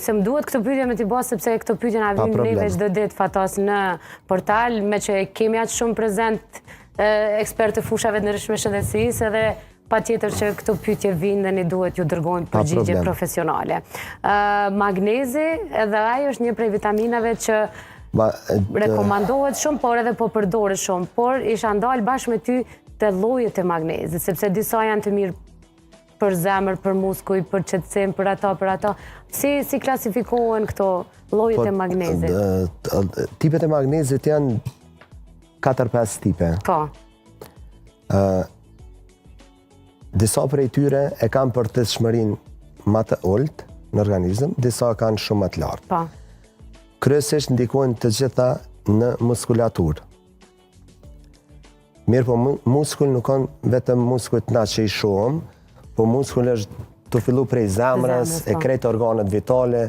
se më duhet këtë pyetje me t'i bërë, sepse këtë pyetje na vjen neve çdo ditë fatos në portal, me që kemi aq shumë prezent ekspertë të fushave të ndryshme shëndetësisë edhe patjetër që këto pyetje vinë dhe ne duhet ju dërgojmë përgjigje profesionale. Magnezi, edhe ai është një prej vitaminave që rekomandohet shumë, por edhe po përdoret shumë, por isha ndalë bashkë me ty të llojet e magnezit, sepse disa janë të mirë për zemër, për muskuj, për qetësim, për ato. Si klasifikohen këto llojet e magnezit? Tipet e magnezit janë 4-5 tipe. Po. Disa prej tyre e kanë për të shmërinë më të ulët në organizëm, disa kanë shumë më të lartë. Po. Kryesisht ndikojnë të gjitha në muskulaturë. Mirë, po muskull nuk kanë vetëm muskujt na që i shohim, po muskull është të fillu prej zemrës, e krejt organet vitale,